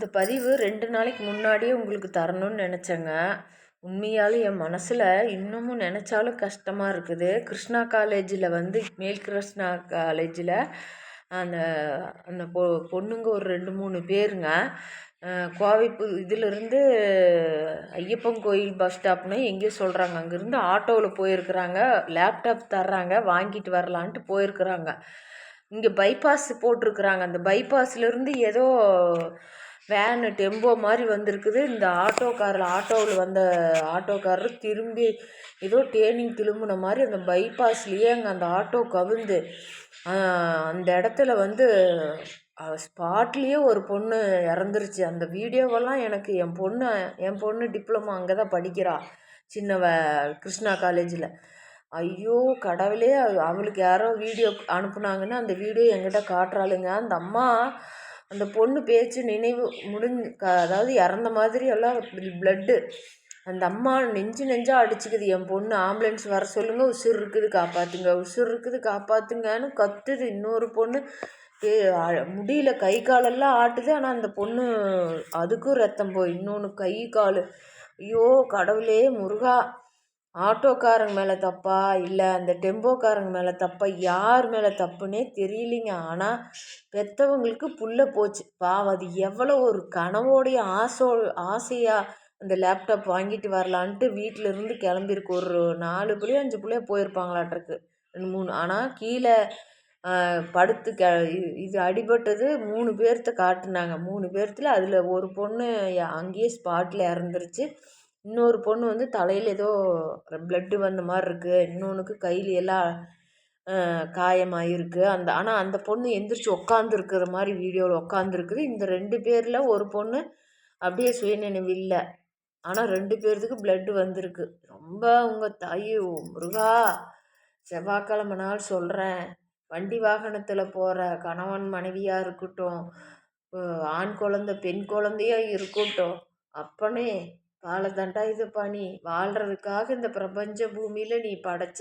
இந்த பதிவு 2 நாளைக்கு முன்னாடியே உங்களுக்கு தரணும்னு நினச்சேங்க. உண்மையாலும் என் மனசில் இன்னமும் நினச்சாலும் கஷ்டமாக இருக்குது. கிருஷ்ணா காலேஜில் மேல் கிருஷ்ணா காலேஜில் அந்த அந்த பொண்ணுங்க ஒரு 2, 3 பேருங்க. கோவை இதிலிருந்து ஐயப்பன் கோயில் பஸ் ஸ்டாப்னு எங்கேயோ சொல்கிறாங்க. அங்கேருந்து ஆட்டோவில் போயிருக்கிறாங்க. லேப்டாப் தர்றாங்க, வாங்கிட்டு வரலான்ட்டு போயிருக்கிறாங்க. இங்கே பைபாஸ் போட்டிருக்குறாங்க. அந்த பைபாஸ்லேருந்து ஏதோ வேனு டெம்போ மாதிரி வந்திருக்குது. இந்த ஆட்டோவில் வந்த ஆட்டோக்காரர் திரும்பி ஏதோ டேர்னிங் திரும்பின மாதிரி அந்த பைபாஸ்லேயே அங்கே அந்த ஆட்டோ கவிழ்ந்து அந்த இடத்துல ஸ்பாட்லேயே ஒரு பொண்ணு இறந்துருச்சு. அந்த வீடியோவெல்லாம் எனக்கு என் பொண்ணு டிப்ளமோ அங்கே தான் படிக்கிறா, கிருஷ்ணா காலேஜில். ஐயோ கடவுளே, அவளுக்கு யாரோ வீடியோ அனுப்புனாங்கன்னு அந்த வீடியோ என்கிட்ட காட்டுறாளுங்க. அந்த அம்மா அந்த பொண்ணு பேச்சு நினைவு அதாவது இறந்த மாதிரி எல்லாம் பிளட்டு. அந்த அம்மா நெஞ்சா அடிச்சுக்குது. என் பொண்ணு ஆம்புலன்ஸ் வர சொல்லுங்க, உசுர் இருக்குது காப்பாற்றுங்க, உசுர் இருக்குது காப்பாற்றுங்கன்னு கத்துது. இன்னொரு பொண்ணு முடியல, கை காலெல்லாம் ஆட்டுது. ஆனால் அந்த பொண்ணு அதுக்கும் ரத்தம் போய் இன்னொன்று கை கால். ஐயோ கடவுளே முருகா, ஆட்டோக்காரங்க மேலே தப்பா இல்லை அந்த டெம்போக்காரங்க மேலே தப்பா, யார் மேலே தப்புன்னே தெரியலிங்க. ஆனால் பெற்றவங்களுக்கு புள்ள போச்சு பாவம். அது எவ்வளோ ஒரு கனவோடைய ஆசையாக அந்த லேப்டாப் வாங்கிட்டு வரலான்ட்டு வீட்டில் இருந்து கிளம்பிருக்கு. ஒரு 4 பிள்ளையோ 5 பிள்ளையோ போயிருப்பாங்களாட்டிருக்கு, 2, 3. ஆனால் கீழே படுத்து இது அடிபட்டது 3 பேர்த்த காட்டுனாங்க. 3 பேர்த்தில் அதில் ஒரு பொண்ணு அங்கேயே ஸ்பாட்டில் இறந்துருச்சு. இன்னொரு பொண்ணு தலையில் ஏதோ பிளட்டு வந்த மாதிரி இருக்குது. இன்னொன்றுக்கு கையில் எல்லாம் காயமாயிருக்கு. ஆனால் அந்த பொண்ணு எந்திரிச்சு உட்காந்துருக்குற மாதிரி வீடியோவில் உட்காந்துருக்குது. இந்த 2 பேரில் ஒரு பொண்ணு அப்படியே சுயநினைவு இல்லை. ஆனால் 2 பேர்த்துக்கு பிளட்டு வந்திருக்கு. ரொம்ப உங்கள் தாய் முருகா, செவ்வாய்க்கிழமை நாள் சொல்கிறேன், வண்டி வாகனத்தில் போகிற கணவன் மனைவியாக இருக்கட்டும், ஆண் குழந்தை பெண் குழந்தையாக இருக்கட்டும், அப்பனே காலத்தண்டா இது பண்ணி வாழ்கிறதுக்காக இந்த பிரபஞ்ச பூமியில் நீ படைச்ச.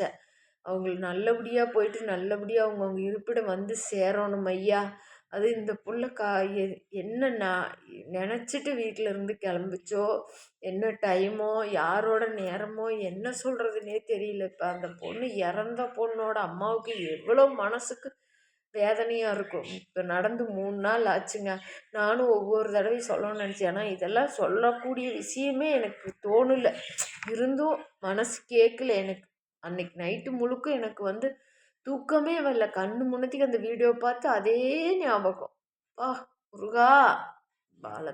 அவங்களுக்கு நல்லபடியாக போயிட்டு நல்லபடியாக அவங்கவுங்க இருப்பிடம் சேரணும் ஐயா. அது இந்த புள்ள என்ன நினச்சிட்டு வீட்டில் இருந்து கிளம்பிச்சோ, என்ன டைமோ, யாரோட நேரமோ, என்ன சொல்கிறதுனே தெரியல. இப்போ அந்த பொண்ணு இறந்த பொண்ணோட அம்மாவுக்கு எவ்வளோ மனசுக்கு வேதனையாக இருக்கும். இப்போ நடந்து 3 நாள் ஆச்சுங்க. நானும் ஒவ்வொரு தடவையும் சொல்லணும்னு நினச்சேன். ஆனால் இதெல்லாம் சொல்லக்கூடிய விஷயமே எனக்கு தோணலை. இருந்தும் மனசு கேட்கல எனக்கு. அன்னைக்கு நைட்டு முழுக்க எனக்கு தூக்கமே வரல. கண்ணு முன்னத்துக்கு அந்த வீடியோ பார்த்து அதே ஞாபகம். முருகா பால